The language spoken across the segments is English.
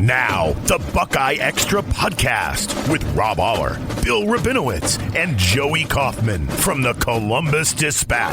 Now, the Buckeye Extra podcast with Rob Oller, Bill Rabinowitz, and Joey Kaufman from the Columbus Dispatch.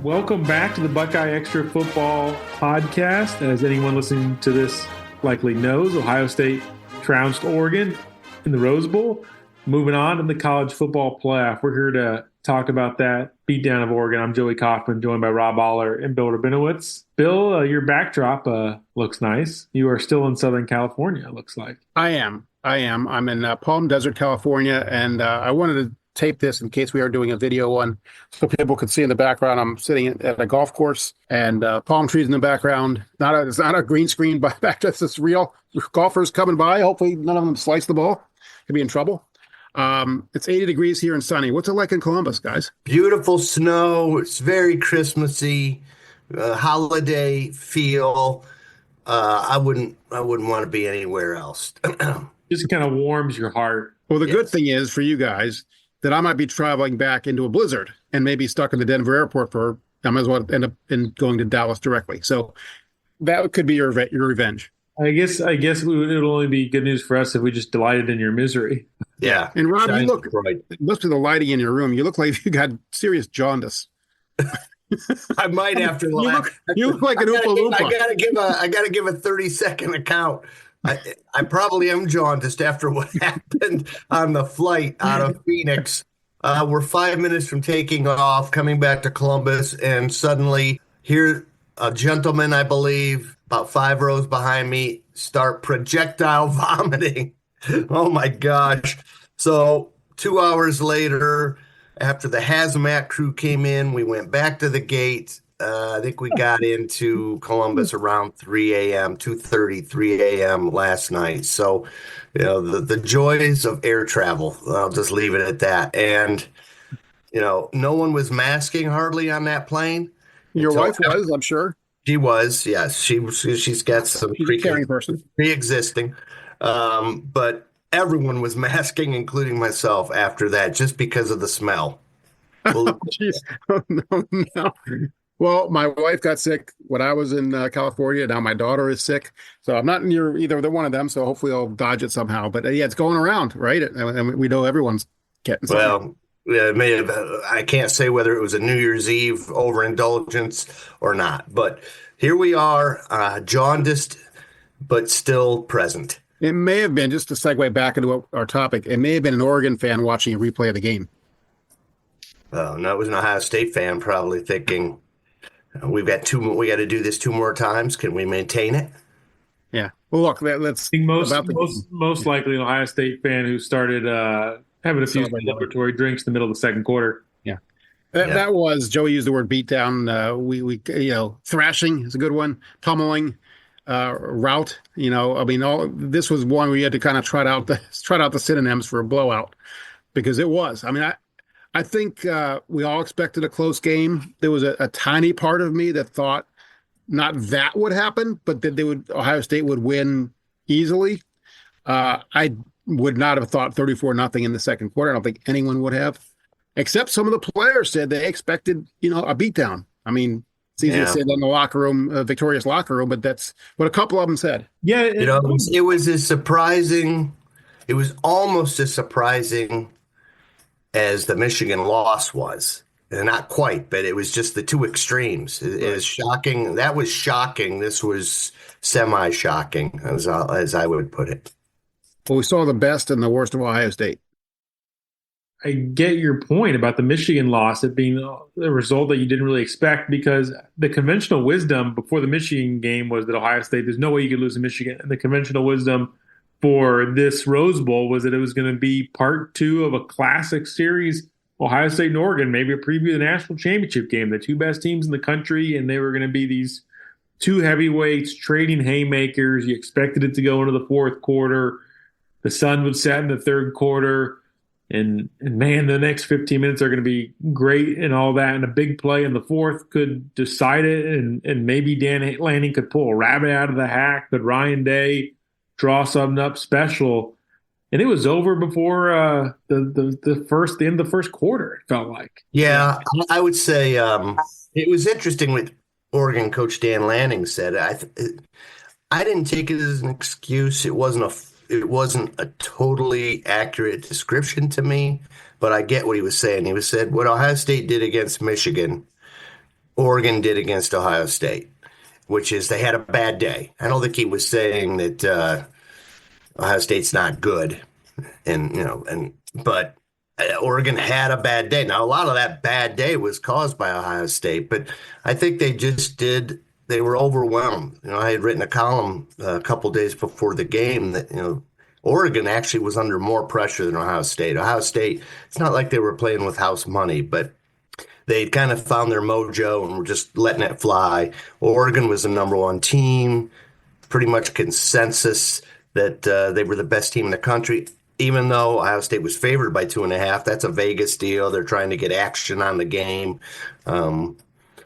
Welcome back to the Buckeye Extra football podcast. As anyone listening to this likely knows, Ohio State trounced Oregon in the Rose Bowl. Moving on to the college football playoff. We're here to talk about that beatdown of Oregon. I'm Joey Kaufman, joined by Rob Oller and Bill Rabinowitz. Bill, your backdrop looks nice. You are still in Southern California, it looks like. I am. I'm in Palm Desert, California, and I wanted to tape this in case we are doing a video one so people could see in the background. I'm sitting at a golf course and palm trees in the background. It's not a green screen, but back to this real golfers coming by. Hopefully none of them slice the ball. Could be in trouble. It's 80 degrees here and sunny. What's it like in Columbus, guys? Beautiful snow. It's very Christmassy, holiday feel. I wouldn't want to be anywhere else. Just kind of warms your heart. Well, the good thing is for you guys that I might be traveling back into a blizzard and maybe stuck in the Denver airport I might as well end up going to Dallas directly. So that could be your revenge. I guess it'll only be good news for us if we just delighted in your misery. Yeah. And Rob, you look, right. It must be the lighting in your room. You look like you got serious jaundice. I might after the last. You look like an Oompa Loompa. I gotta give a 30-second account. I probably am jaundiced after what happened on the flight out of Phoenix. We're 5 minutes from taking off, coming back to Columbus, and suddenly here a gentleman, I believe, about 5 rows behind me, start projectile vomiting. Oh my gosh. So 2 hours later, after the hazmat crew came in, we went back to the gate. I think we got into Columbus around 3 a.m., 2:30, 3 a.m. last night. So, the joys of air travel, I'll just leave it at that. And, no one was masking hardly on that plane. Your wife was, I'm sure. She was, yes. She's got some pre-existing. But everyone was masking, including myself, after that, just because of the smell. Jeez. Oh, no. Well, my wife got sick when I was in California. Now my daughter is sick. So I'm not near either one of them. So hopefully I'll dodge it somehow. But yeah, it's going around, right? And we know everyone's getting something. Well, it may have, I can't say whether it was a New Year's Eve overindulgence or not. But here we are, jaundiced, but still present. It may have been, just to segue back into our topic, it may have been an Oregon fan watching a replay of the game. Oh, no, it was an Ohio State fan probably thinking, we got to do this 2 more times. Can we maintain it? Yeah. Well, look, let's think most likely an Ohio State fan who started having a few celebratory drinks in the middle of the second quarter. Yeah. That was, Joey used the word beatdown. We thrashing is a good one. Pummeling, rout. This was one where you had to kind of trot out the synonyms for a blowout, because it was. I think we all expected a close game. There was a tiny part of me that thought not that would happen, but that Ohio State would win easily. I would not have thought 34-0 in the second quarter. I don't think anyone would have, except some of the players said they expected, a beatdown. It's easy to say that in the locker room, victorious locker room, but that's what a couple of them said. Yeah, it was as surprising. It was almost as surprising as the Michigan loss was. And not quite, but it was just the two extremes. It is shocking. That was shocking. This was semi-shocking, as I would put it. Well, we saw the best and the worst of Ohio State. I get your point about the Michigan loss, it being a result that you didn't really expect, because the conventional wisdom before the Michigan game was that Ohio State, there's no way you could lose to Michigan. And the conventional wisdom for this Rose Bowl was that it was going to be part 2 of a classic series, Ohio State and Oregon, maybe a preview of the national championship game, the 2 best teams in the country, and they were going to be these 2 heavyweights trading haymakers. You expected it to go into the fourth quarter. The sun would set in the third quarter. And man, the next 15 minutes are going to be great and all that. And a big play in the fourth could decide it. And maybe Dan Lanning could pull a rabbit out of the hat. Could Ryan Day draw something up special? And it was over before the end of the first quarter, it felt like. Yeah, I would say it was interesting with Oregon coach Dan Lanning said. I didn't take it as an excuse. It wasn't a totally accurate description to me, but I get what he was saying. He was said what Ohio State did against Michigan, Oregon did against Ohio State, which is they had a bad day. I don't think he was saying that Ohio State's not good, but Oregon had a bad day. Now, a lot of that bad day was caused by Ohio State, but I think they were overwhelmed. I had written a column a couple days before the game that, Oregon actually was under more pressure than Ohio State. Ohio State, it's not like they were playing with house money, but they kind of found their mojo and were just letting it fly. Oregon was the number one team, pretty much consensus that they were the best team in the country. Even though Ohio State was favored by 2.5, that's a Vegas deal. They're trying to get action on the game.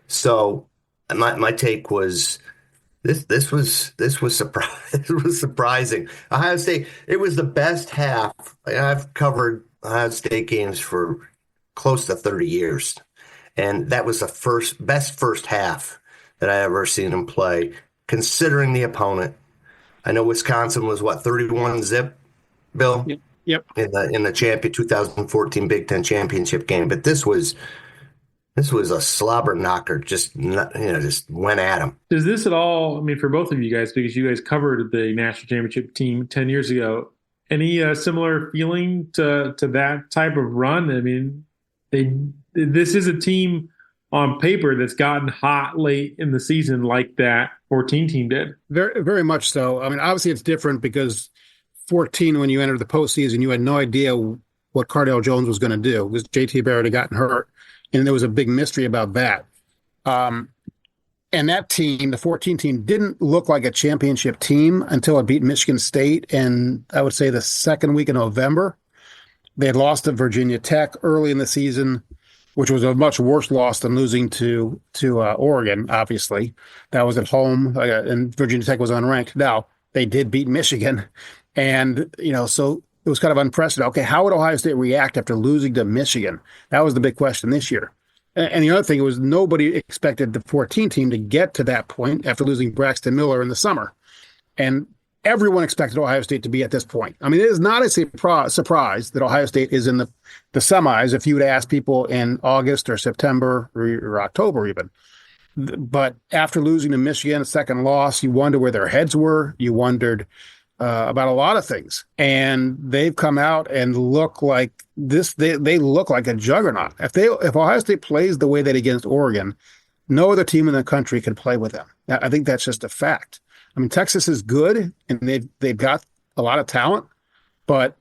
So my take was this was it was surprising. Ohio State, it was the best half. I've covered Ohio State games for close to 30 years, and that was the best first half that I ever seen them play, considering the opponent. I know Wisconsin was 31-0. Bill? Yep. In the 2014 Big Ten championship game, but this was a slobber knocker. Just went at him. Does this at all? I mean, for both of you guys, because you guys covered the national championship team 10 years ago, any similar feeling to that type of run? I mean, this is a team on paper that's gotten hot late in the season, like that 14 team did. Very, very much so. I mean, obviously it's different because 14, when you entered the postseason, you had no idea what Cardale Jones was going to do because JT Barrett had gotten hurt, and there was a big mystery about that. And that team, the 14 team, didn't look like a championship team until it beat Michigan State, and I would say the second week of November. They had lost to Virginia Tech early in the season, which was a much worse loss than losing to Oregon, obviously. That was at home, and Virginia Tech was unranked. Now, they did beat Michigan. And, so it was kind of unprecedented. Okay, how would Ohio State react after losing to Michigan? That was the big question this year. And the other thing was nobody expected the 14 team to get to that point after losing Braxton Miller in the summer. And everyone expected Ohio State to be at this point. I mean, it is not a surprise that Ohio State is in the semis if you would ask people in August or September or October even. But after losing to Michigan, a second loss, you wonder where their heads were. You wondered about a lot of things, and they've come out and look like this. They look like a juggernaut. If Ohio State plays the way they did against Oregon, no other team in the country could play with them. I think that's just a fact. I mean, Texas is good, and they've got a lot of talent, but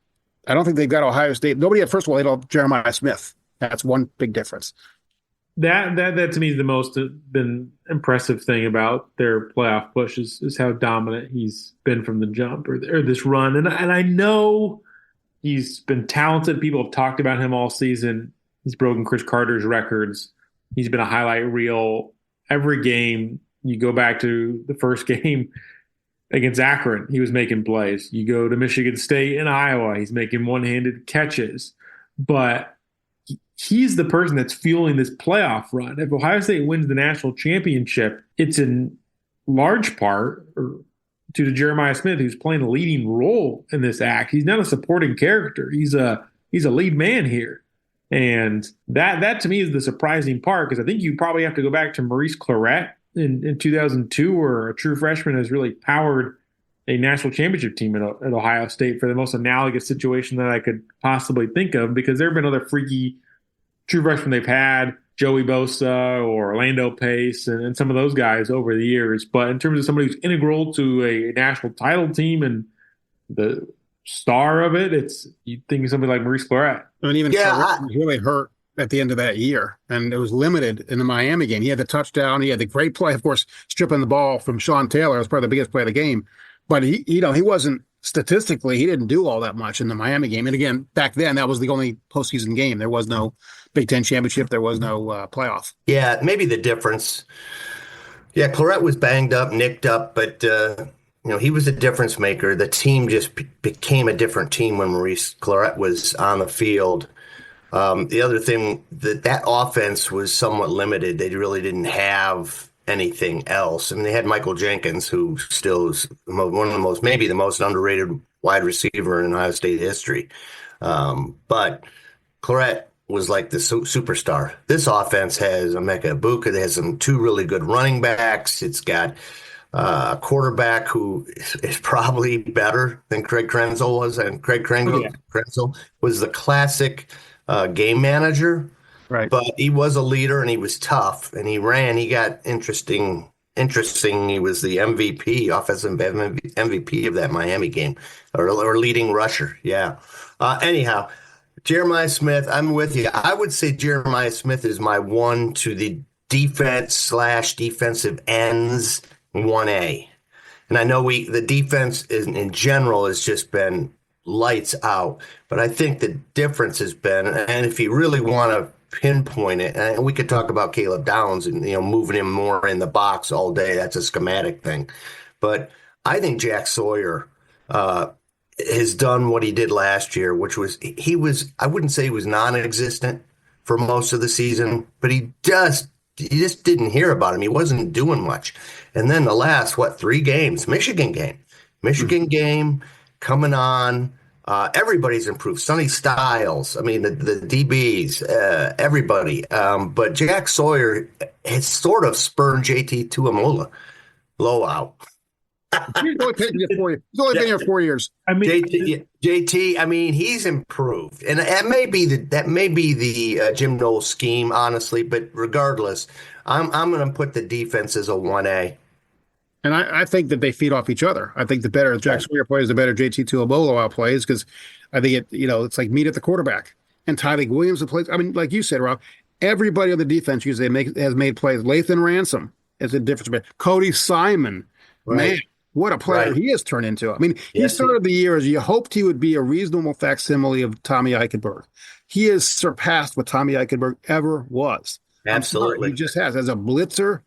I don't think they've got Ohio State. Nobody had, first of all, they don't have Jeremiah Smith. That's one big difference. That to me is the most been impressive thing about their playoff push is how dominant he's been from the jump or this run. And I know he's been talented. People have talked about him all season. He's broken Chris Carter's records. He's been a highlight reel every game. You go back to the first game against Akron, he was making plays. You go to Michigan State and Iowa, he's making one-handed catches. But he's the person that's fueling this playoff run. If Ohio State wins the national championship, it's in large part due to Jeremiah Smith, who's playing a leading role in this act. He's not a supporting character. He's a lead man here. And that to me is the surprising part, because I think you probably have to go back to Maurice Clarett in 2002, where a true freshman has really powered a national championship team at Ohio State for the most analogous situation that I could possibly think of, because there have been other freaky true freshmen they've had, Joey Bosa or Orlando Pace and some of those guys over the years. But in terms of somebody who's integral to a national title team and the star of it, you think of somebody like Maurice Clarett. I mean, even Clarett was really hurt at the end of that year, and it was limited in the Miami game. He had the touchdown. He had the great play, of course, stripping the ball from Sean Taylor. It was probably the biggest play of the game. But he wasn't statistically, he didn't do all that much in the Miami game. And again, back then, that was the only postseason game. There was no Big Ten championship. There was no playoff. Yeah, maybe the difference. Yeah, Clarett was banged up, nicked up, but he was a difference maker. The team just became a different team when Maurice Clarett was on the field. The other thing, that offense was somewhat limited. They really didn't have anything else. I mean, they had Michael Jenkins, who still is one of the most, maybe the most underrated wide receiver in Ohio State history. But Claret was like the superstar. This offense has Emeka Egbuka. It has two really good running backs. It's got a quarterback who is probably better than Craig Krenzel was. And Craig Krenzel was the classic game manager. Right. But he was a leader and he was tough and he ran. He got interesting. He was the MVP, offensive MVP of that Miami game, or leading rusher. Yeah. Anyhow, Jeremiah Smith, I'm with you. I would say Jeremiah Smith is my one to the defense/defensive ends 1A. And I know the defense in general has just been lights out, but I think the difference has been, and if you really want to pinpoint it, and we could talk about Caleb Downs and moving him more in the box all day. That's a schematic thing, but I think Jack Sawyer has done what he did last year, which was I wouldn't say he was non-existent for most of the season, but you just didn't hear about him. He wasn't doing much, and then the last 3 games, Michigan game coming on. Everybody's improved. Sonny Styles, I mean, the DBs, everybody. But Jack Sawyer has sort of spurned JT Tuimoloau blowout. He's only been here 4 years. I mean, JT, I mean, he's improved. And that may be the Jim Knowles scheme, honestly. But regardless, I'm going to put the defense as a 1A. And I think that they feed off each other. I think the better Jack Sawyer plays, the better JT Tuimoloau outplays, because I think it's like meat at the quarterback. And Tyleik Williams plays. I mean, like you said, Rob, everybody on the defense usually has made plays. Lathan Ransom is a difference maker. Cody Simon, man, what a player he has turned into. I mean, he started the year as you hoped he would be a reasonable facsimile of Tommy Eichenberg. He has surpassed what Tommy Eichenberg ever was. Absolutely, he just has as a blitzer.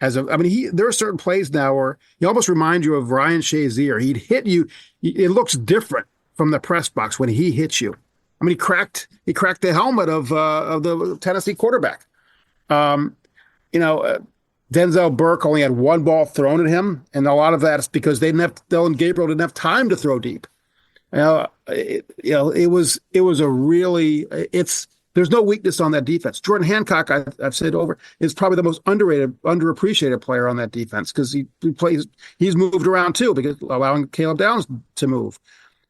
There are certain plays now where he almost remind you of Ryan Shazier. He'd hit you. It looks different from the press box when he hits you. I mean, he cracked the helmet of the Tennessee quarterback. Denzel Burke only had one ball thrown at him, and a lot of that is because Dylan Gabriel didn't have time to throw deep. There's no weakness on that defense. Jordan Hancock, I've said is probably the most underappreciated player on that defense because he's moved around too, because allowing Caleb Downs to move.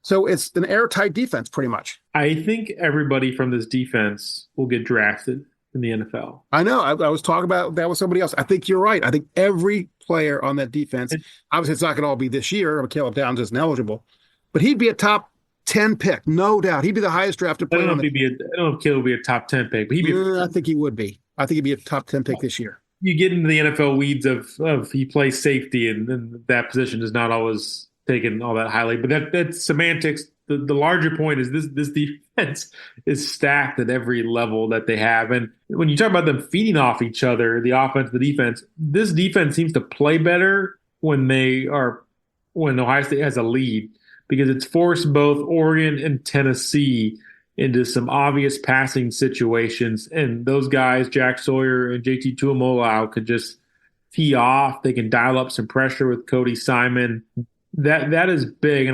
So it's an airtight defense pretty much. I think everybody from this defense will get drafted in the NFL. I know. I was talking about that with somebody else. I think you're right. I think every player on that defense, obviously it's not going to all be this year. Caleb Downs isn't eligible, but he'd be a top 10 pick, no doubt. He'd be the highest drafted player. I don't know if Caleb would be a top 10 pick, but I think he would be. I think he'd be a top 10 pick this year. You get into the NFL weeds of he plays safety, and that position is not always taken all that highly. But that's semantics. The larger point is this defense is stacked at every level that they have. And when you talk about them feeding off each other, the offense, the defense, this defense seems to play better when Ohio State has a lead, because it's forced both Oregon and Tennessee into some obvious passing situations. And those guys, Jack Sawyer and JT Tuimoloau, could just tee off. They can dial up some pressure with Cody Simon. That is big.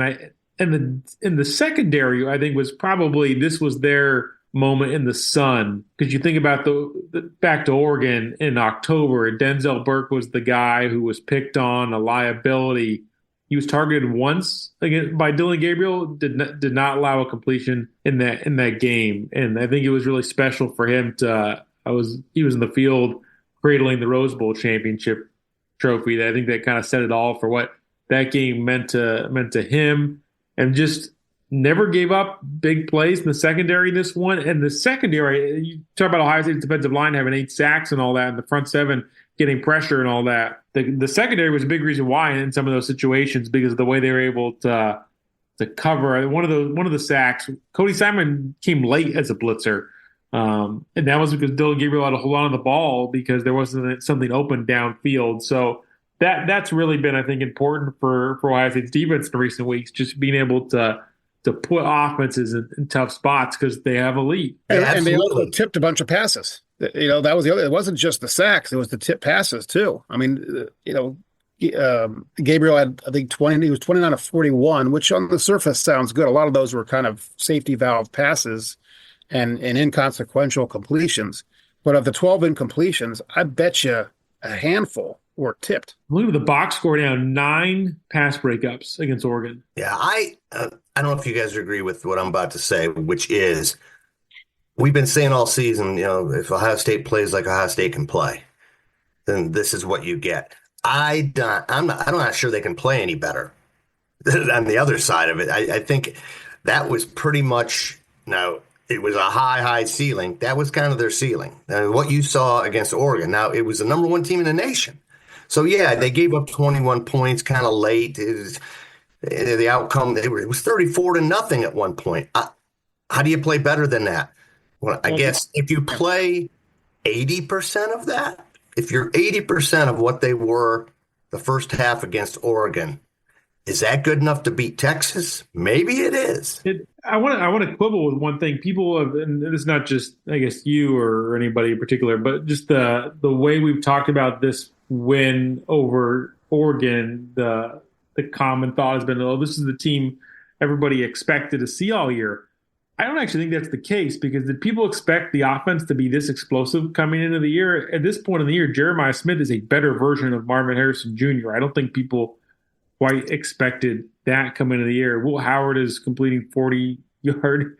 And in the secondary, I think this was their moment in the sun, because you think about the back to Oregon in October, and Denzel Burke was the guy who was picked on, a liability. He was targeted once again by Dylan Gabriel, did not allow a completion in that game. And I think it was really special for him he was in the field cradling the Rose Bowl championship trophy. I think that kind of set it all for what that game meant to him, and just never gave up big plays in the secondary this one. And the secondary, you talk about Ohio State's defensive line having 8 sacks and all that, and the front 7 getting pressure and all that. The secondary was a big reason why in some of those situations, because of the way they were able to cover. One of the sacks, Cody Simon came late as a blitzer, and that was because Dylan Gabriel had to hold on to the ball because there wasn't something open downfield. So that's really been, I think, important for Ohio State's defense in recent weeks, just being able to put offenses in tough spots because they have a lead. And they also tipped a bunch of passes. that was the other. It wasn't just the sacks; it was the tip passes too. I mean, Gabriel had, I think, 20. He was 29 of 41, which on the surface sounds good. A lot of those were kind of safety valve passes and inconsequential completions. But of the 12 incompletions, I bet you a handful were tipped. Look at the box score down 9 pass breakups against Oregon. Yeah, I don't know if you guys agree with what I'm about to say, which is we've been saying all season, if Ohio State plays like Ohio State can play, then this is what you get. I'm not sure they can play any better on the other side of it. I think that was pretty much, it was a high ceiling. That was kind of their ceiling. What you saw against Oregon. Now, it was the number 1 team in the nation. So, yeah, they gave up 21 points kind of late. The outcome, it was 34-0 at one point. How do you play better than that? Well, I guess if you play 80% of that, if you're 80% of what they were the first half against Oregon, is that good enough to beat Texas? Maybe it is. I want to quibble with one thing. People have, and it's not just, I guess, you or anybody in particular, but just the way we've talked about this win over Oregon, the common thought has been, this is the team everybody expected to see all year. I don't actually think that's the case, because did people expect the offense to be this explosive coming into the year? At this point in the year, Jeremiah Smith is a better version of Marvin Harrison Jr. I don't think people quite expected that coming into the year. Will Howard is completing 40-yard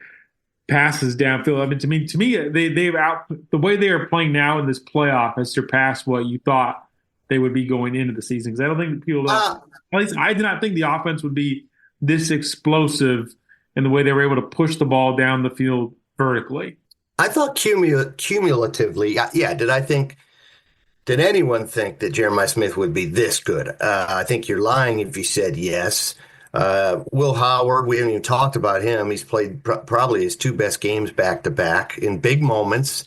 passes downfield. I mean, to me, the way they are playing now in this playoff has surpassed what you thought they would be going into the season. Because I don't think people, at least I did not think the offense would be this explosive in the way they were able to push the ball down the field vertically. I thought cumulatively, did anyone think that Jeremiah Smith would be this good? I think you're lying if you said yes. Will Howard, we haven't even talked about him. He's played probably his 2 best games back-to-back in big moments.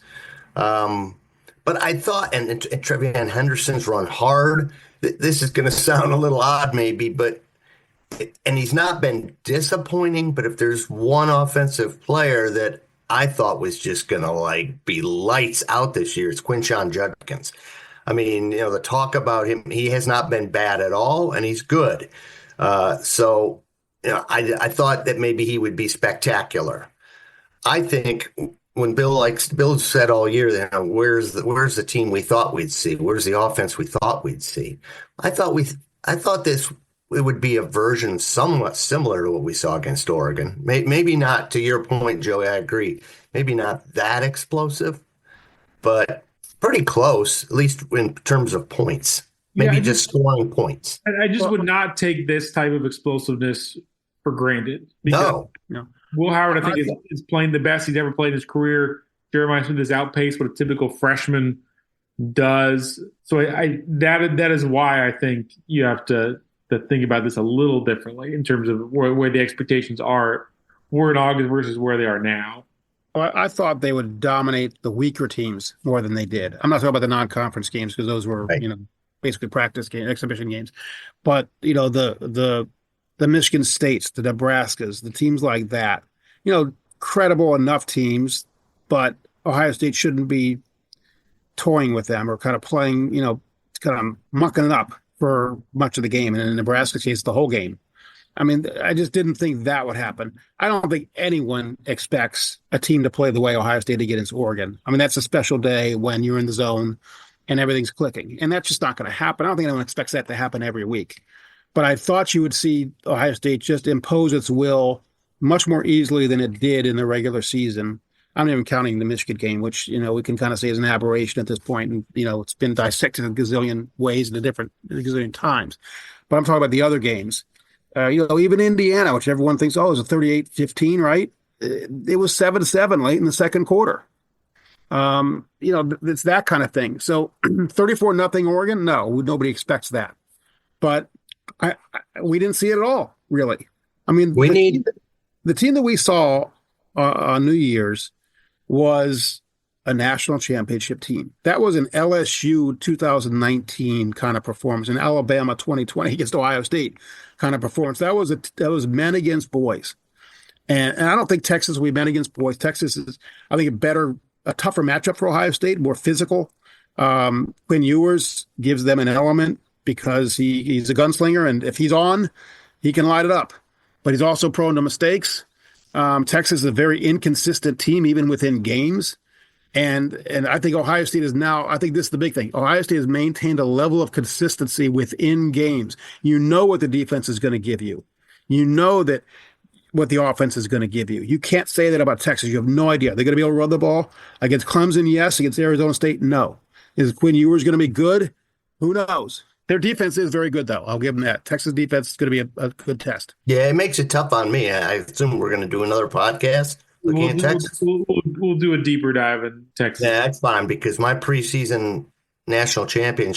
But I thought, and Trevian Henderson's run hard. This is going to sound a little odd maybe, but and he's not been disappointing, but if there's one offensive player that I thought was just going to be lights out this year, it's Quinshon Judkins. I mean, the talk about him, he has not been bad at all, and he's good. So I thought that maybe he would be spectacular. I think when Bill said all year, where's the team we thought we'd see? Where's the offense we thought we'd see? I thought it would be a version somewhat similar to what we saw against Oregon. Maybe not, to your point, Joey, I agree. Maybe not that explosive, but pretty close, at least in terms of points. Maybe just scoring points. I just would not take this type of explosiveness for granted. No. Will Howard, I think, is playing the best he's ever played in his career. Jeremiah Smith has outpaced what a typical freshman does. So that is why I think you have to think about this a little differently in terms of where the expectations were in August versus where they are now. Well, I thought they would dominate the weaker teams more than they did. I'm not talking about the non-conference games, because those were, basically practice games, exhibition games. But, the Michigan States, the Nebraskas, the teams like that, credible enough teams, but Ohio State shouldn't be toying with them or kind of playing, kind of mucking it up for much of the game, and in Nebraska's case, the whole game. I mean, I just didn't think that would happen. I don't think anyone expects a team to play the way Ohio State did against Oregon. I mean, that's a special day when you're in the zone and everything's clicking, and that's just not going to happen. I don't think anyone expects that to happen every week. But I thought you would see Ohio State just impose its will much more easily than it did in the regular season. I'm not even counting the Michigan game, which, we can kind of say is an aberration at this point. And, it's been dissected a gazillion ways in a gazillion times. But I'm talking about the other games. Even Indiana, which everyone thinks, it was a 38-15, right? It was 7-7 late in the second quarter. It's that kind of thing. So 34-0 Oregon, no, nobody expects that. But we didn't see it at all, really. I mean, the team that we saw on New Year's was a national championship team. That was an LSU 2019 kind of performance, an Alabama 2020 against Ohio State kind of performance. That was men against boys. And I don't think Texas will be men against boys. Texas is, I think, a better a tougher matchup for Ohio State, more physical. Quinn Ewers gives them an element because he's a gunslinger, and if he's on, he can light it up. But he's also prone to mistakes. Texas is a very inconsistent team, even within games. And I think Ohio State is now, I think this is the big thing. Ohio State has maintained a level of consistency within games. You know what the defense is going to give you. You know that what the offense is going to give you. You can't say that about Texas. You have no idea. They're going to be able to run the ball. Against Clemson, yes. Against Arizona State, no. Is Quinn Ewers going to be good? Who knows? Their defense is very good, though. I'll give them that. Texas defense is going to be a good test. Yeah, it makes it tough on me. I assume we're going to do another podcast looking at Texas. We'll do a deeper dive in Texas. Yeah, that's fine because my preseason national champion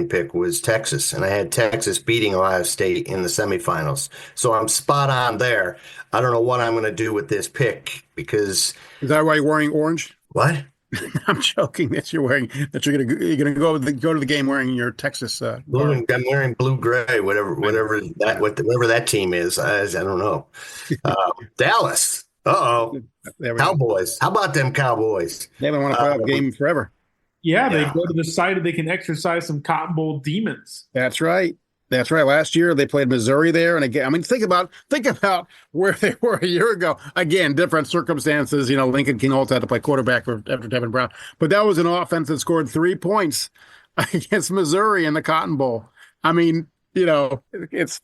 pick was Texas, and I had Texas beating Ohio State in the semifinals. So I'm spot on there. I don't know what I'm going to do with this pick because is that why you're wearing orange? What? I'm joking that you're going to go to the game wearing your Texas. Blue, I'm wearing blue gray, whatever that team is. I don't know. Dallas. Cowboys. How about them Cowboys? They haven't won a playoff game forever. Yeah, they go to the site and they can exercise some Cotton Bowl demons. That's right. Last year they played Missouri there, and again, I mean, think about where they were a year ago. Again, different circumstances. You know, Lincoln Kinolt had to play quarterback after Devin Brown, but that was an offense that scored 3 points against Missouri in the Cotton Bowl. I mean, you know, it's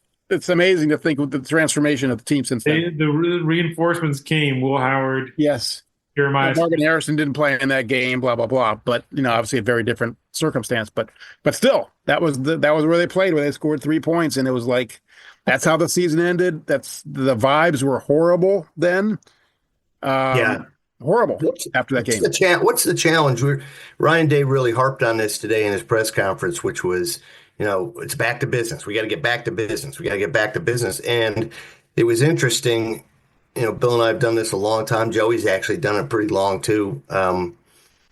amazing to think with the transformation of the team since then. The reinforcements came. Will Howard. Yes. Jeremiah. Morgan Harrison didn't play in that game, blah, blah, blah. But, you know, obviously a very different circumstance. But still, that was where they played, where they scored 3 points. And it was like, that's how the season ended. The vibes were horrible then. Horrible after that game. What's the challenge? Ryan Day really harped on this today in his press conference, which was, you know, it's back to business. We got to get back to business. And it was interesting. You know, Bill and I have done this a long time. Joey's actually done it pretty long too.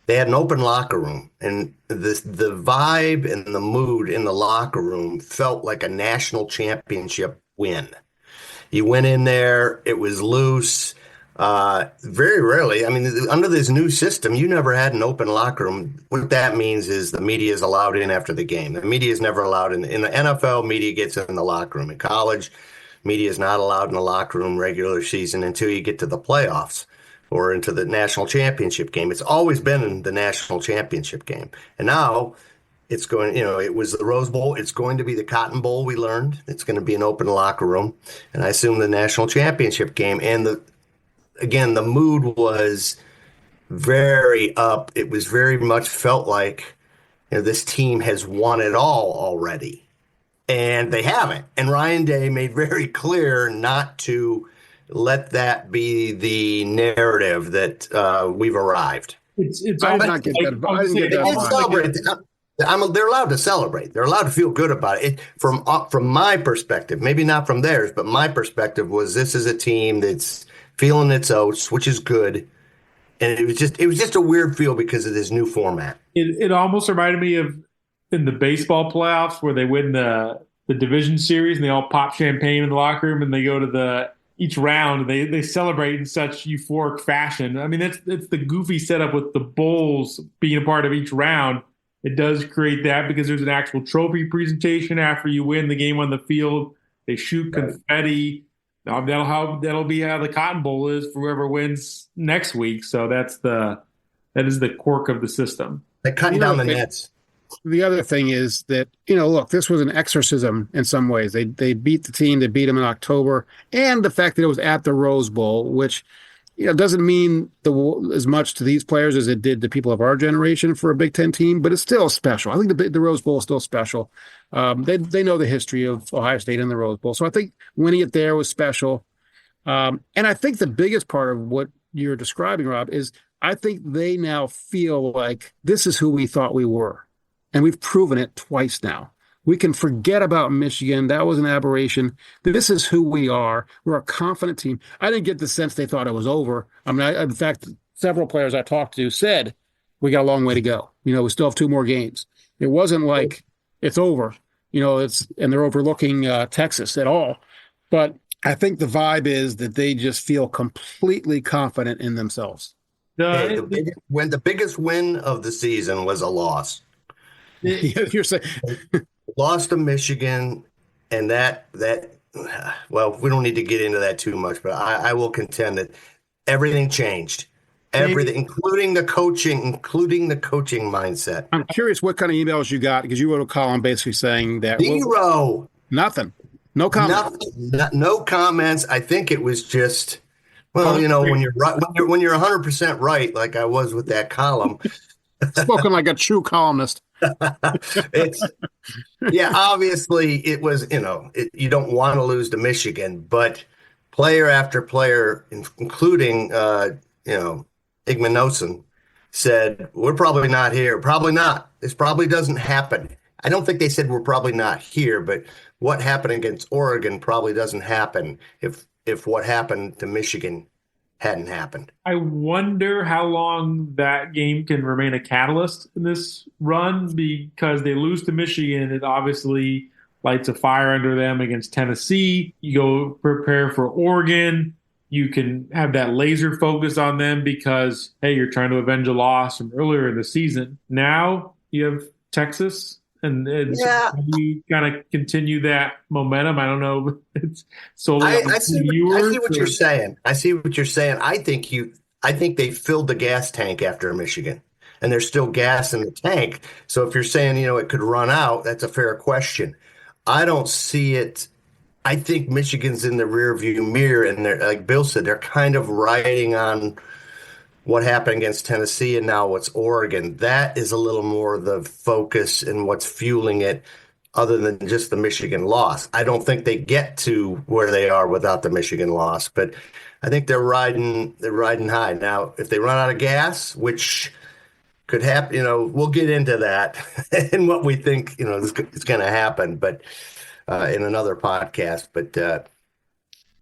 They had an open locker room, and the vibe and the mood in the locker room felt like a national championship win. You went in there, it was loose. Very rarely, I mean, under this new system, you never had an open locker room. What that means is the media is allowed in after the game. The media is never allowed in. In the NFL, media gets in the locker room. In college, media is not allowed in the locker room regular season until you get to the playoffs or into the national championship game. It's always been in the national championship game. And now it's going, you know, it was the Rose Bowl. It's going to be the Cotton Bowl, we learned. It's going to be an open locker room. And I assume the national championship game. And the mood was very up. It was very much felt like, you know, this team has won it all already. And they haven't. And Ryan Day made very clear not to let that be the narrative that we've arrived. I did not get that. They're allowed to celebrate. They're allowed to feel good about it. From my perspective, maybe not from theirs, but my perspective was this is a team that's feeling its oats, which is good. And it was just a weird feel because of this new format. It almost reminded me of in the baseball playoffs where they win the division series and they all pop champagne in the locker room and they go to each round and they celebrate in such euphoric fashion. I mean, it's the goofy setup with the bowls being a part of each round. It does create that because there's an actual trophy presentation after you win the game on the field. They shoot confetti. That'll be how the Cotton Bowl is for whoever wins next week. So that is the quirk of the system. They're cutting down the nets. The other thing is that, you know, look, this was an exorcism in some ways. They beat the team. They beat them in October. And the fact that it was at the Rose Bowl, which, you know, doesn't mean as much to these players as it did to people of our generation for a Big Ten team, but it's still special. I think the Rose Bowl is still special. They know the history of Ohio State and the Rose Bowl. So I think winning it there was special. And I think the biggest part of what you're describing, Rob, is I think they now feel like this is who we thought we were. And we've proven it twice now. We can forget about Michigan. That was an aberration. This is who we are. We're a confident team. I didn't get the sense they thought it was over. I mean, in fact, several players I talked to said, we got a long way to go. You know, we still have 2 more games. It wasn't like it's over, you know, and they're overlooking Texas at all. But I think the vibe is that they just feel completely confident in themselves. Hey, the biggest win of the season was a loss. You're saying Lost to Michigan, and well, we don't need to get into that too much, but I will contend that everything changed. Everything, including the coaching mindset. I'm curious what kind of emails you got, because you wrote a column basically saying that Zero. Nothing. No comments. No comments. I think it was just, well, when you're right, when you're 100% right, like I was with that column. Spoken like a true columnist. Obviously it was, you don't want to lose to Michigan, but player after player, including, Igmanosin, said, we're probably not here. Probably not. This probably doesn't happen. I don't think they said we're probably not here, but what happened against Oregon probably doesn't happen if what happened to Michigan hadn't happened. I wonder how long that game can remain a catalyst in this run, because they lose to Michigan. It obviously lights a fire under them against Tennessee. You go prepare for Oregon. You can have that laser focus on them because, hey, you're trying to avenge a loss from earlier in the season. Now you have Texas, and so you kind of continue that momentum. I don't know. It's solely I see what you're saying. I see what you're saying. I think they filled the gas tank after Michigan, and there's still gas in the tank. So if you're saying, it could run out, that's a fair question. I don't see it. I think Michigan's in the rearview mirror, and they're, like Bill said, they're kind of riding on what happened against Tennessee and now what's Oregon. That is a little more the focus and what's fueling it, other than just the Michigan loss. I don't think they get to where they are without the Michigan loss, but I think they're riding high. Now, if they run out of gas, which could happen, we'll get into that and what we think, is going to happen, but in another podcast. But the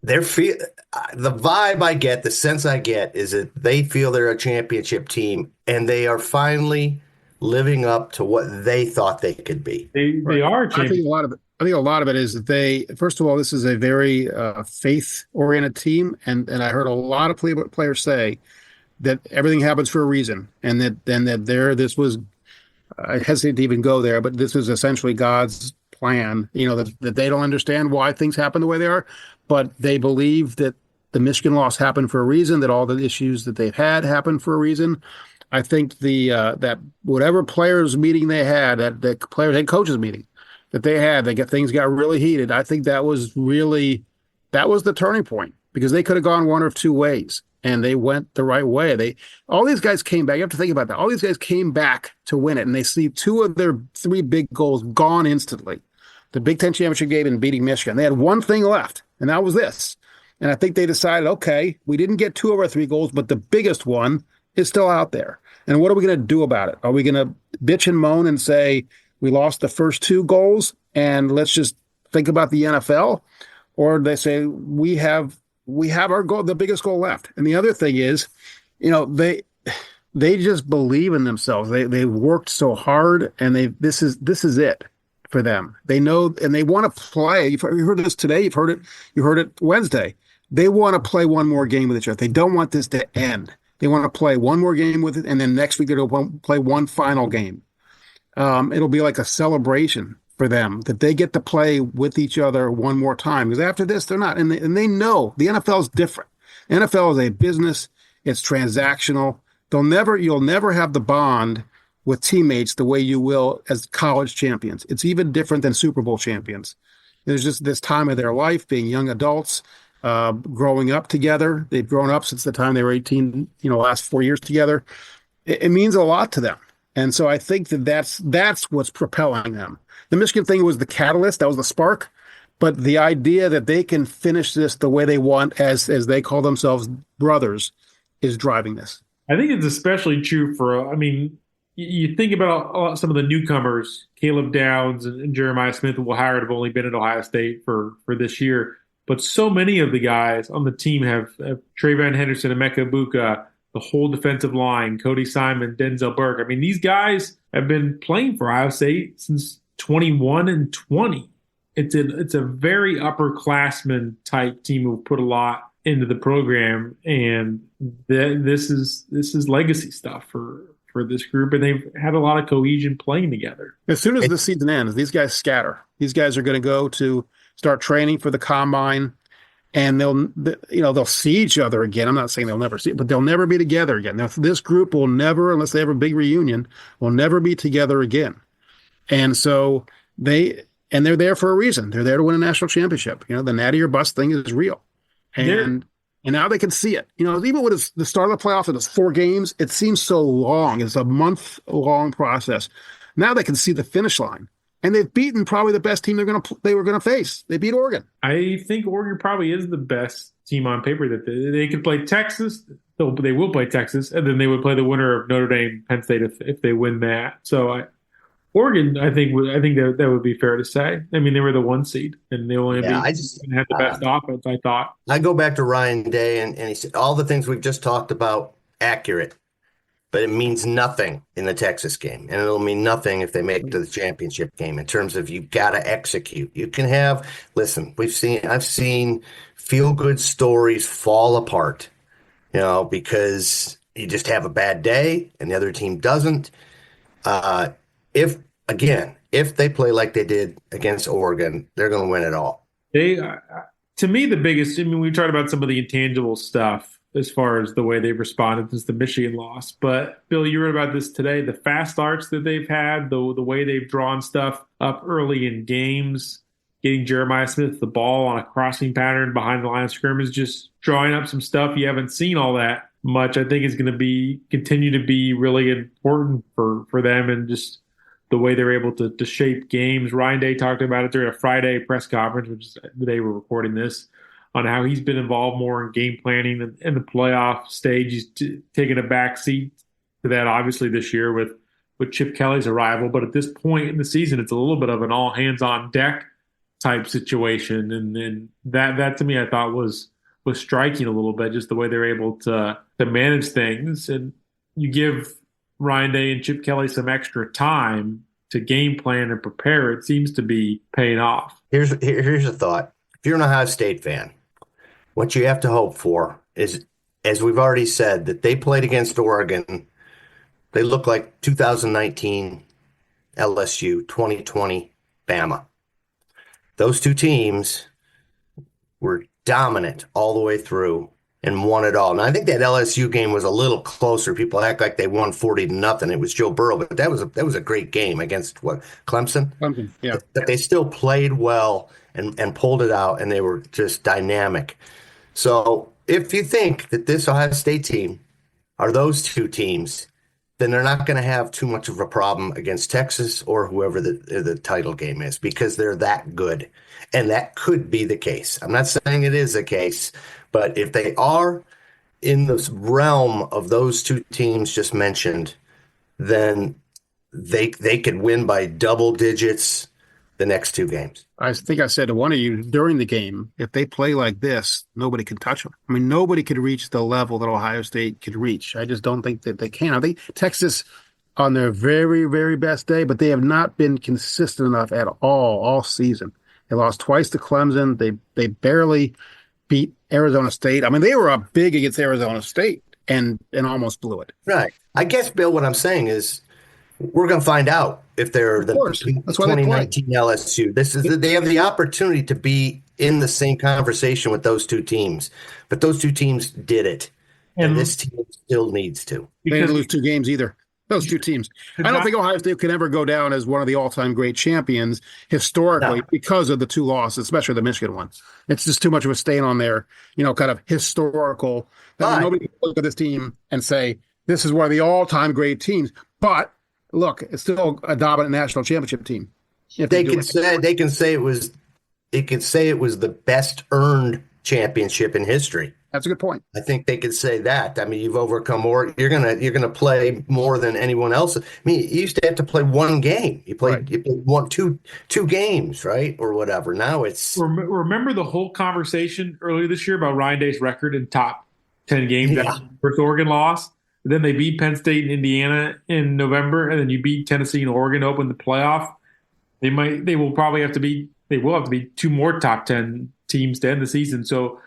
vibe I get, the sense I get, is that they feel they're a championship team, and they are finally living up to what they thought they could be. They are. I think a lot of it is that first of all, this is a very faith-oriented team, and I heard a lot of players say that everything happens for a reason, and that this was, I hesitate to even go there, but this was essentially God's plan. That they don't understand why things happen the way they are, but they believe that the Michigan loss happened for a reason, that all the issues that they've had happened for a reason. I think that whatever players meeting they had, that players and coaches meeting that they had, things got really heated. I think that was the turning point, because they could have gone one of two ways, and they went the right way. All these guys came back. You have to think about that. All these guys came back to win it, and they see two of their three big goals gone instantly. The Big Ten championship game and beating Michigan. They had one thing left, and that was this. And I think they decided, okay, we didn't get two of our three goals, but the biggest one is still out there. And what are we going to do about it? Are we going to bitch and moan and say we lost the first two goals and let's just think about the NFL? Or they say we have our goal, the biggest goal left. And the other thing is, they just believe in themselves. They worked so hard, and this is it for them. They know, and they want to play. You heard this today. You heard it Wednesday. They want to play one more game with each other. They don't want this to end. They want to play one more game with it, and then next week they'll play one final game. It'll be like a celebration for them that they get to play with each other one more time, because after this they're not, and they know the NFL is different. NFL is a business. It's transactional. You'll never have the bond with teammates the way you will as college champions. It's even different than Super Bowl champions. There's just this time of their life, being young adults, growing up together. They've grown up since the time they were 18, last 4 years together. It means a lot to them. And so I think that's what's propelling them. The Michigan thing was the catalyst. That was the spark. But the idea that they can finish this the way they want, as they call themselves, brothers, is driving this. I think it's especially true for, you think about some of the newcomers, Caleb Downs and Jeremiah Smith, who have only been at Ohio State for this year. But so many of the guys on the team have Trayvon Henderson, Emeka Egbuka, the whole defensive line, Cody Simon, Denzel Burke. These guys have been playing for Ohio State since 21 and 20. It's a very upperclassman type team who put a lot into the program, and this is legacy stuff for this group, and they've had a lot of cohesion playing together. As soon as the season ends, these guys scatter. These guys are going to go to start training for the combine, and they'll see each other again. I'm not saying they'll never see it, but they'll never be together again. Now, this group will never, unless they have a big reunion, will never be together again. And so they're there for a reason. They're there to win a national championship. The natty or bust thing is real. And now they can see it. Even with the start of the playoffs and it's 4 games, it seems so long. It's a month-long process. Now they can see the finish line. And they've beaten probably the best team they were going to face. They beat Oregon. I think Oregon probably is the best team on paper. That they could play Texas. They will play Texas, and then they would play the winner of Notre Dame, Penn State if they win that. So Oregon, I think that would be fair to say. I mean, they were the 1 seed, and they only have the best offense. I thought. I go back to Ryan Day, and he said all the things we've just talked about accurate. But it means nothing in the Texas game, and it'll mean nothing if they make it to the championship game in terms of you've got to execute. You can I've seen feel-good stories fall apart, because you just have a bad day and the other team doesn't. If they play like they did against Oregon, they're going to win it all. To me, the biggest, we talked about some of the intangible stuff as far as the way they've responded since the Michigan loss. But, Bill, you wrote about this today, the fast starts that they've had, the way they've drawn stuff up early in games, getting Jeremiah Smith the ball on a crossing pattern behind the line of scrimmage, just drawing up some stuff you haven't seen all that much, I think is going to continue to be really important for them, and just the way they're able to shape games. Ryan Day talked about it during a Friday press conference, which is the day we're recording this, on how he's been involved more in game planning in the playoff stage. He's taken a back seat to that, obviously, this year with Chip Kelly's arrival. But at this point in the season, it's a little bit of an all-hands-on-deck type situation. And that to me, I thought was striking a little bit, just the way they're able to manage things. And you give Ryan Day and Chip Kelly some extra time to game plan and prepare. It seems to be paying off. Here's a thought. If you're an Ohio State fan, what you have to hope for is, as we've already said, that they played against Oregon. They look like 2019 LSU, 2020 Bama. Those two teams were dominant all the way through and won it all. And I think that LSU game was a little closer. People act like they won 40-0. It was Joe Burrow, but that was a great game against Clemson? Clemson, yeah. But they still played well and pulled it out, and they were just dynamic. So if you think that this Ohio State team are those two teams, then they're not going to have too much of a problem against Texas or whoever the title game is, because they're that good. And that could be the case. I'm not saying it is the case, but if they are in the realm of those two teams just mentioned, then they could win by double digits the next 2 games. I think I said to one of you during the game, if they play like this, nobody can touch them. I mean, nobody could reach the level that Ohio State could reach. I just don't think that they can. I think Texas on their very, very best day, but they have not been consistent enough at all season. They lost twice to Clemson. They barely beat Arizona State. I mean, they were up big against Arizona State and almost blew it. Right. I guess, Bill, what I'm saying is we're going to find out if they're the 2019 LSU. They have the opportunity to be in the same conversation with those two teams, but those two teams did it, and this team still needs to. They didn't lose 2 games either. Those two teams. I don't think Ohio State can ever go down as one of the all-time great champions historically because of the 2 losses, especially the Michigan one. It's just too much of a stain on their, kind of historical. Nobody can look at this team and say this is one of the all-time great teams. But look, it's still a dominant national championship team. They can say it was the best earned championship in history. That's a good point. I think they could say that. I mean, you've overcome more. You're gonna play more than anyone else. I mean, you used to have to play 1 game. You played two games, right, or whatever. Now it's remember the whole conversation earlier this year about Ryan Day's record in top 10 games after the first Oregon loss. Then they beat Penn State and Indiana in November, and then you beat Tennessee and Oregon to open the playoff. They will have to beat 2 more top 10 teams to end the season. So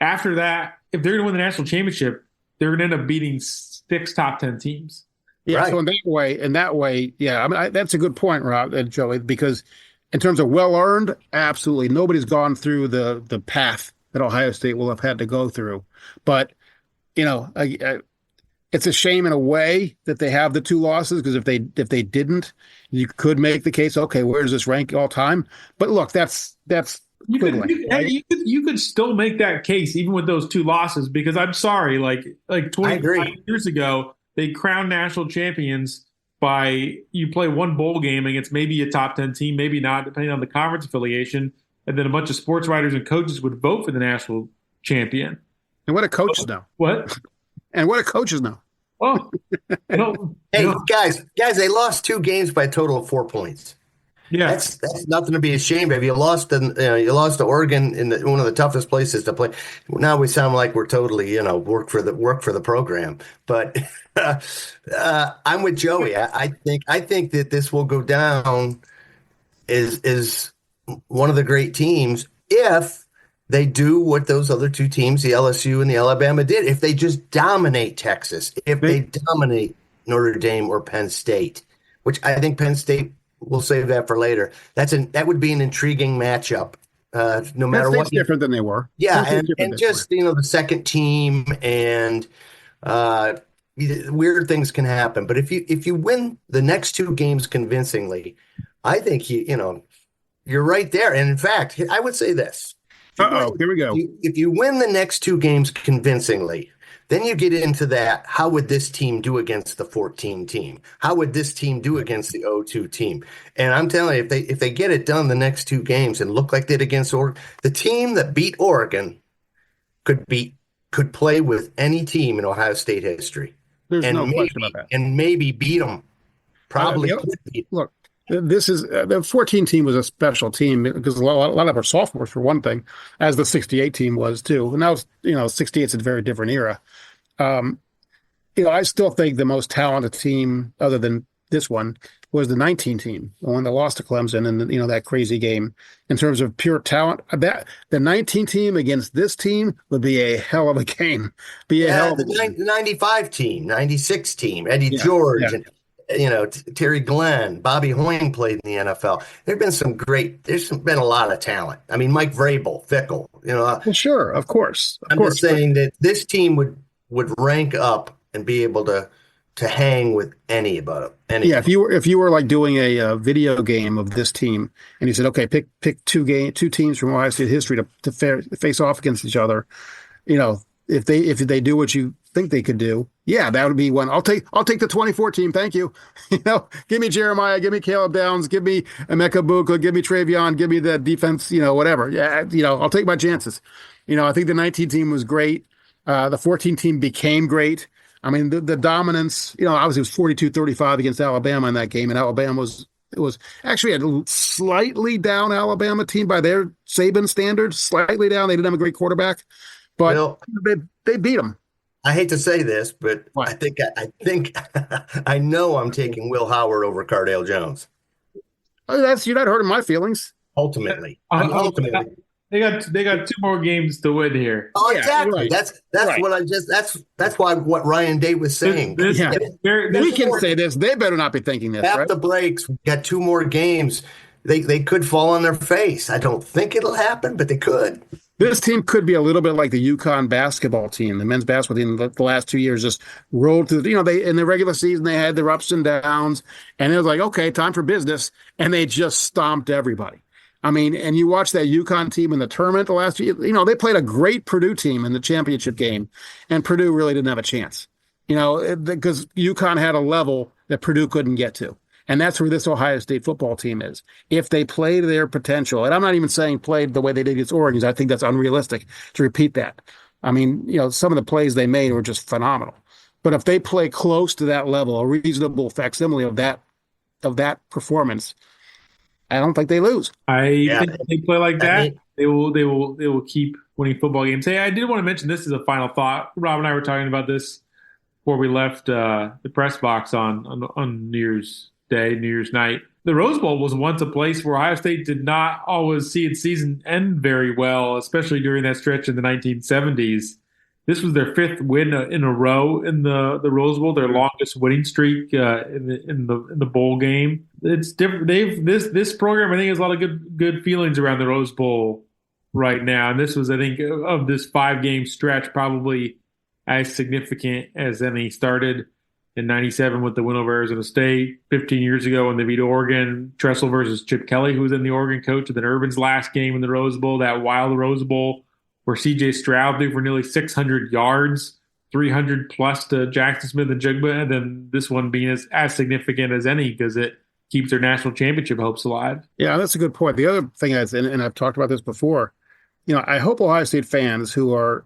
after that, if they're going to win the national championship, they're going to end up beating 6 top 10 teams. Yeah. Right. So in that way, yeah. I mean, that's a good point, Rob and Joey, because in terms of well earned, absolutely nobody's gone through the path that Ohio State will have had to go through. But it's a shame in a way that they have the 2 losses, because if they didn't, you could make the case, okay, where does this rank all time? But look, that's you could still make that case even with those 2 losses, because I'm sorry, like 25 years ago, they crowned national champions by you play 1 bowl game against maybe a top 10 team, maybe not, depending on the conference affiliation, and then a bunch of sports writers and coaches would vote for the national champion. And what do coaches know? What? And what do coaches know? Oh, guys, they lost 2 games by a total of 4 points. Yeah, that's nothing to be ashamed of. You lost to Oregon in one of the toughest places to play. Now we sound like we're totally work for the program. But I'm with Joey. I think that this will go down is one of the great teams if they do what those other 2 teams, the LSU and the Alabama, did. If they just dominate Texas, if they dominate Notre Dame or Penn State, which I think Penn State. We'll save that for later. That would be an intriguing matchup, no matter what. Different than they were. Yeah, and just the second team and weird things can happen. But if you win the next 2 games convincingly, I think you're right there. And in fact, I would say this. Here we go. If you win the next 2 games convincingly, then you get into that. How would this team do against the 14 team? How would this team do against the 0-2 team? And I'm telling you, if they get it done the next 2 games and look like they did against Oregon, the team that beat Oregon could play with any team in Ohio State history. There's no question about that. And maybe beat them. Probably could beat them. Look, this is the 14 team was a special team because a lot of our sophomores, for one thing, as the 68 team was too. And now, 68 is a very different era. I still think the most talented team, other than this one, was the 19 team, the one that lost to Clemson in that crazy game. In terms of pure talent, that the 19 team against this team would be a hell of a game. The 95 team, 96 team, Eddie George, and Terry Glenn, Bobby Hoying played in the NFL. There's been a lot of talent. I mean, Mike Vrabel, Fickle. Well, sure, of course. I'm just saying that this team would rank up and be able to hang with any. Yeah, if you were like doing a video game of this team, and you said, okay, pick 2 teams from Ohio State history to face off against each other. If they do what you think they could do, yeah, that would be one. I'll take the 24 team. Thank you. Give me Jeremiah, give me Caleb Downs, give me Emeka Buka, give me Travion, give me the defense, whatever. Yeah, I'll take my chances. I think the 19 team was great. The 14 team became great. I mean, the dominance, obviously it was 42-35 against Alabama in that game, and Alabama was actually a slightly down Alabama team by their Saban standards, slightly down. They didn't have a great quarterback, but they beat them. I hate to say this, but what? I think I know I'm taking Will Howard over Cardale Jones. Oh, you're not hurting my feelings. Ultimately. They got 2 more games to win here. Oh, exactly. Right. That's right. That's why what Ryan Day was saying. We can say this. They better not be thinking this. After the breaks, we got 2 more games. They could fall on their face. I don't think it'll happen, but they could. This team could be a little bit like the UConn basketball team. The men's basketball team the last 2 years just rolled through. They in the regular season they had their ups and downs, and it was like, okay, time for business, and they just stomped everybody. I mean, and you watch that UConn team in the tournament the last year. They played a great Purdue team in the championship game, and Purdue really didn't have a chance. Because UConn had a level that Purdue couldn't get to. And that's where this Ohio State football team is. If they play to their potential, and I'm not even saying played the way they did against Oregon, I think that's unrealistic to repeat that. I mean, some of the plays they made were just phenomenal. But if they play close to that level, a reasonable facsimile of that performance, I don't think they lose. I think if they play like that, they will keep winning football games. Hey, I did want to mention this as a final thought. Rob and I were talking about this before we left the press box on New Year's Day, New Year's night. the Rose Bowl was once a place where Ohio State did not always see its season end very well, especially during that stretch in the 1970s. This was their fifth win in a row in the Rose Bowl, their longest winning streak in the bowl game. It's different. This program, I think, has a lot of good feelings around the Rose Bowl right now. And this was, I think, of this 5-game stretch, probably as significant as any. Started in 97 with the win over Arizona State, 15 years ago when they beat Oregon, Tressel versus Chip Kelly, who was then the Oregon coach, and then Urban's last game in the Rose Bowl, that wild Rose Bowl where C.J. Stroud threw for nearly 600 yards, 300 plus to Jackson Smith and Jigba, and then this one being as significant as any because it keeps their national championship hopes alive. Yeah, that's a good point. The other thing is, and I've talked about this before, I hope Ohio State fans who are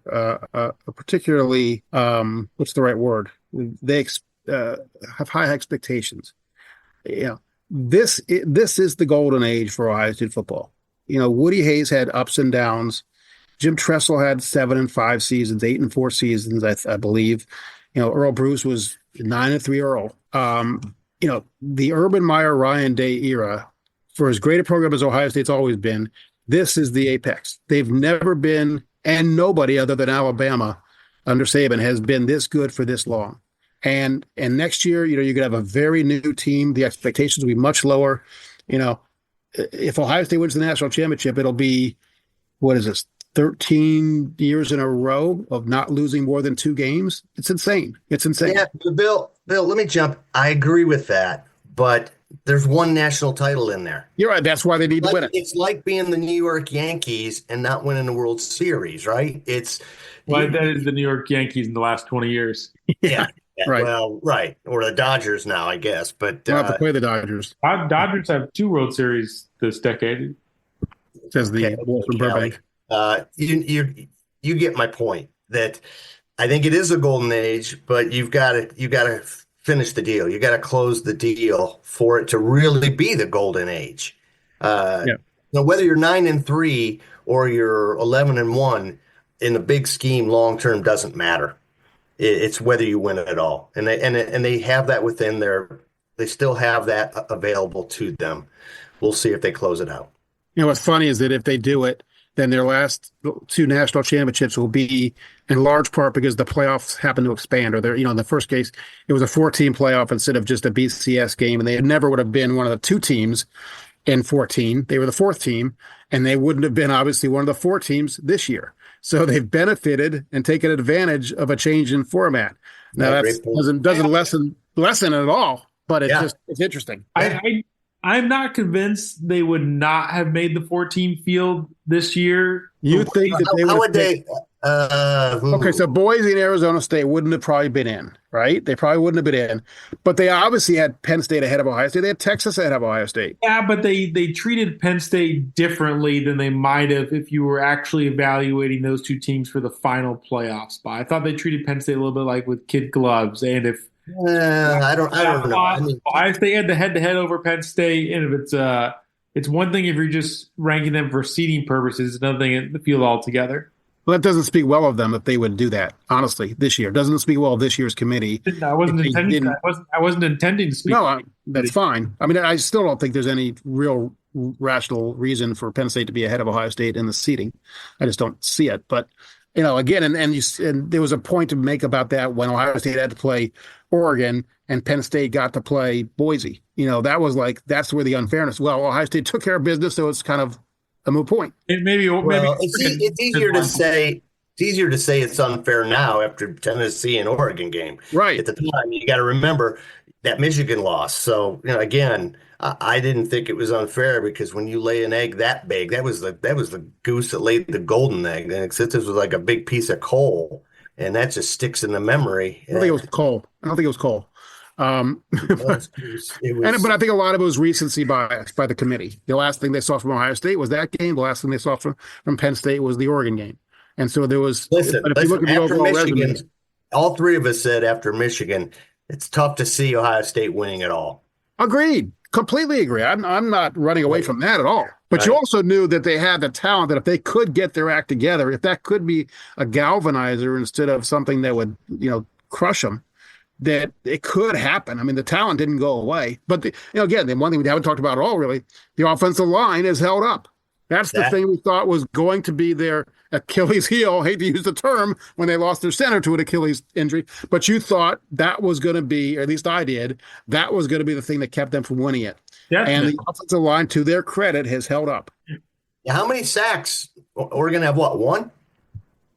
particularly, what's the right word? They have high expectations. This is the golden age for Ohio State football. Woody Hayes had ups and downs. Jim Tressel had 7 and 5 seasons, 8 and 4 seasons, I believe. Earl Bruce was 9 and 3 Earl. The Urban Meyer Ryan Day era, for as great a program as Ohio State's always been, this is the apex. They've never been, and nobody other than Alabama under Saban has been this good for this long. And next year, you're going to have a very new team. The expectations will be much lower. If Ohio State wins the national championship, it'll be, what is this, 13 years in a row of not losing more than 2 games. It's insane. Yeah, Bill, let me jump. I agree with that, but there's one national title in there. You're right. That's why they need to win it. It's like being the New York Yankees and not winning the World Series, right? That is the New York Yankees in the last 20 years. Yeah. Right. Well, right. Or the Dodgers now, I guess. But we'll have to play the Dodgers. Dodgers have 2 World Series this decade. Says the Wolf from Burbank. You get my point that I think it is a golden age, but you got to finish the deal. You got to close the deal for it to really be the golden age. Whether you're 9 and 3 or you're 11 and 1 in the big scheme, long term doesn't matter. It's whether you win it at all, and they have that within their. They still have that available to them. We'll see if they close it out. What's funny is that if they do it, then their last 2 national championships will be in large part because the playoffs happen to expand. Or in the first case, it was a 4-team playoff instead of just a BCS game, and they never would have been one of the 2 teams in 14. They were the 4th team, and they wouldn't have been obviously one of the 4 teams this year. So they've benefited and taken advantage of a change in format. Now that doesn't lessen it at all, but it's interesting. I'm not convinced they would not have made the 14 field this year. You think that they would? How would they? Okay, so Boise and Arizona State wouldn't have probably been in, right? They probably wouldn't have been in, but they obviously had Penn State ahead of Ohio State. They had Texas ahead of Ohio State. Yeah, but they treated Penn State differently than they might have if you were actually evaluating those 2 teams for the final playoff spot. I thought they treated Penn State a little bit like with kid gloves, and if I don't know. I mean, Ohio State had the head-to-head over Penn State, and if it's one thing if you're just ranking them for seeding purposes, another thing in the field altogether. Well, that doesn't speak well of them if they would do that. Honestly, this year doesn't speak well of this year's committee. I wasn't intending to speak. No, that's fine. I mean, I still don't think there's any real rational reason for Penn State to be ahead of Ohio State in the seeding. I just don't see it. But again, and there was a point to make about that when Ohio State had to play Oregon and Penn State got to play Boise. That's where the unfairness. Well, Ohio State took care of business, so it's kind of a moot point. It's easier to say. It's easier to say it's unfair now after Tennessee and Oregon game. Right. At the time, you got to remember that Michigan loss. So again, I didn't think it was unfair because when you lay an egg that big, that was the goose that laid the golden egg. And since this was like a big piece of coal, and that just sticks in the memory. I don't think it was coal. But I think a lot of it was recency bias by the committee. The last thing they saw from Ohio State was that game. The last thing they saw from Penn State was the Oregon game. And so there was. Listen, if you look at the overall resume, all 3 of us said after Michigan, it's tough to see Ohio State winning it all. Agreed. Completely agree. I'm not running away from that at all. But you also knew that they had the talent that if they could get their act together, if that could be a galvanizer instead of something that would, crush them, that it could happen. I mean, the talent didn't go away, but again, the one thing we haven't talked about at all, really, the offensive line is held up. That's the thing we thought was going to be their Achilles heel. I hate to use the term when they lost their center to an Achilles injury, but you thought that was going to be, or at least I did, that was going to be the thing that kept them from winning it. And the offensive line, to their credit, has held up. How many sacks? Oregon have what, one?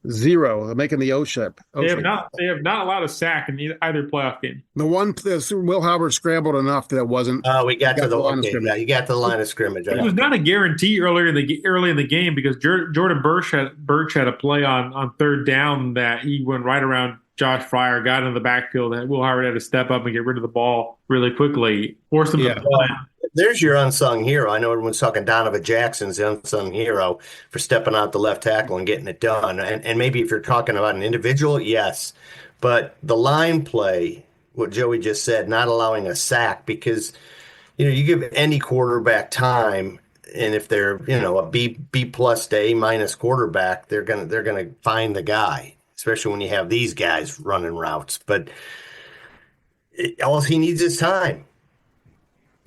0. They're making the O shape. They have not allowed a sack in either playoff game. The one, Will Howard scrambled enough that it wasn't. We got to the line of scrimmage. Yeah, you got to the line of scrimmage. It was not a guarantee early in the game because Jordan Birch had a play on third down that he went right around Josh Fryer, got into the backfield, and Will Howard had to step up and get rid of the ball really quickly, forced him to play. There's your unsung hero. I know everyone's talking Donovan Jackson's the unsung hero for stepping out the left tackle and getting it done. And maybe if you're talking about an individual, yes. But the line play, what Joey just said, not allowing a sack, because you give any quarterback time, and if they're a B plus to A minus quarterback, they're gonna find the guy, especially when you have these guys running routes. But all he needs is time.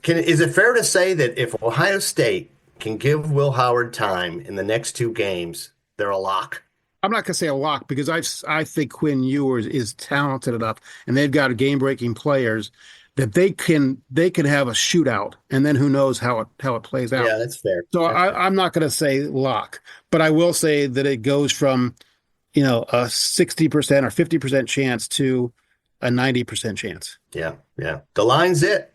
Is it fair to say that if Ohio State can give Will Howard time in the next 2 games, they're a lock? I'm not going to say a lock because I think Quinn Ewers is talented enough, and they've got game-breaking players that they can have a shootout, and then who knows how it plays out. Yeah, that's fair. So I'm not going to say lock, but I will say that it goes from a 60% or 50% chance to a 90% chance. Yeah. The line's it.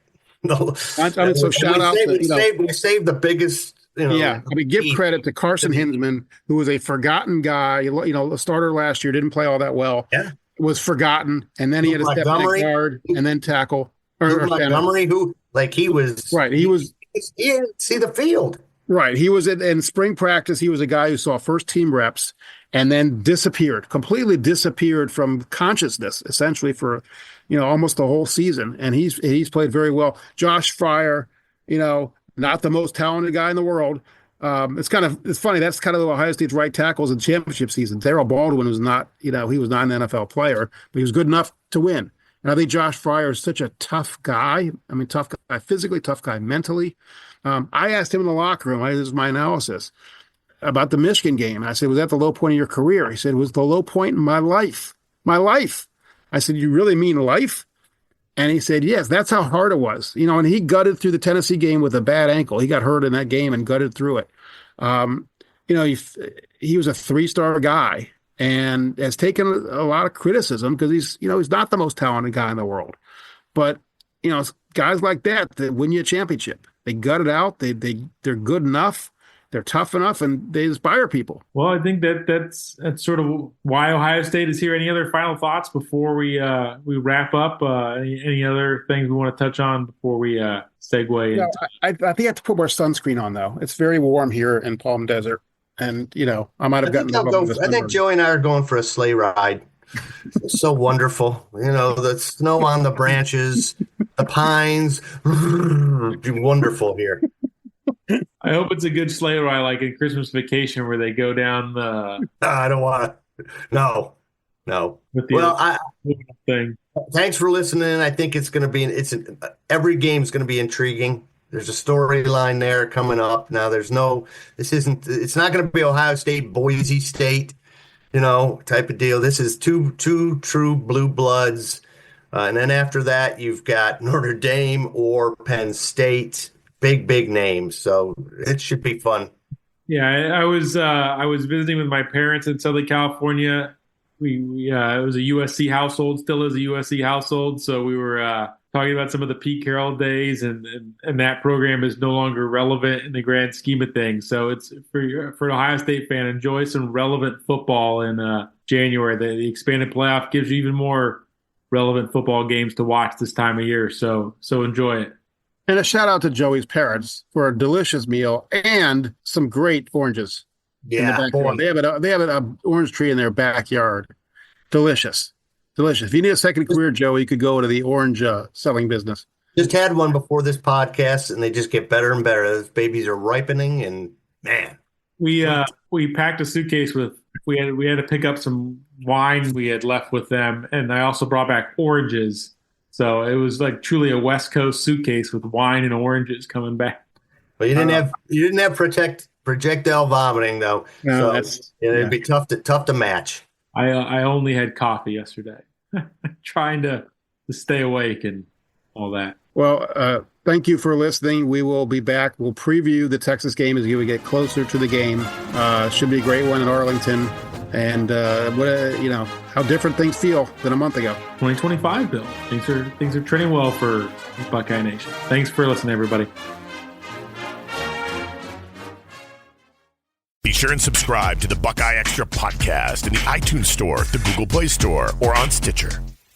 No, so shout out to we saved the biggest. I mean, give credit to Carson Hinsman, who was a forgotten guy. The starter last year, didn't play all that well. Yeah, was forgotten, and then he had to step in guard and then tackle. Montgomery, he was right. He didn't see the field. Right. He was in spring practice. He was a guy who saw first team reps and then completely disappeared from consciousness, essentially for, almost the whole season. And he's played very well. Josh Fryer, not the most talented guy in the world. It's funny. That's kind of Ohio State's right tackles in championship season. Darrell Baldwin was not, he was not an NFL player, but he was good enough to win. And I think Josh Fryer is such a tough guy. I mean, tough guy physically, tough guy mentally. I asked him in the locker room, this is my analysis, about the Michigan game. And I said, was that the low point of your career? He said, it was the low point in my life. My life. I said, you really mean life? And he said, yes, that's how hard it was. And he gutted through the Tennessee game with a bad ankle. He got hurt in that game and gutted through it. He was a 3-star guy and has taken a lot of criticism because he's not the most talented guy in the world. But, guys like that win you a championship. They gut it out. They're good enough. They're tough enough, and they inspire people. Well, I think that's sort of why Ohio State is here. Any other final thoughts before we wrap up? Any other things we want to touch on before we segue? I think I have to put more sunscreen on, though. It's very warm here in Palm Desert, and I might have gotten. I think Joey and I are going for a sleigh ride. It's so wonderful. The snow on the branches, the pines. Wonderful here. I hope it's a good sleigh ride like in Christmas Vacation where they go down the... I don't want to. No. Well, thanks for listening. I think it's going to be... every game is going to be intriguing. There's a storyline there coming up. Now, it's not going to be Ohio State, Boise State, type of deal. This is two true blue bloods. And then after that, you've got Notre Dame or Penn State. Big names, so it should be fun. Yeah, I was visiting with my parents in Southern California. It was a USC household, still is a USC household. So we were talking about some of the Pete Carroll days, and that program is no longer relevant in the grand scheme of things. So it's for an Ohio State fan, enjoy some relevant football in January. The expanded playoff gives you even more relevant football games to watch this time of year. So enjoy it. And a shout out to Joey's parents for a delicious meal and some great oranges. Yeah, they have an orange tree in their backyard. Delicious. If you need a second career, Joey, you could go into the orange selling business. Just had one before this podcast, and they just get better and better. Those babies are ripening, and man, we packed a suitcase with we had to pick up some wine we had left with them, and I also brought back oranges. So it was like truly a West Coast suitcase with wine and oranges coming back. But you didn't have projectile vomiting though. No, so it'd be tough to match. I only had coffee yesterday, trying to stay awake and all that. Well, thank you for listening. We will be back. We'll preview the Texas game as we get closer to the game. Should be a great one in Arlington. And how different things feel than a month ago. 2025, Bill. Things are trending well for Buckeye Nation. Thanks for listening, everybody. Be sure and subscribe to the Buckeye Extra podcast in the iTunes Store, the Google Play Store, or on Stitcher.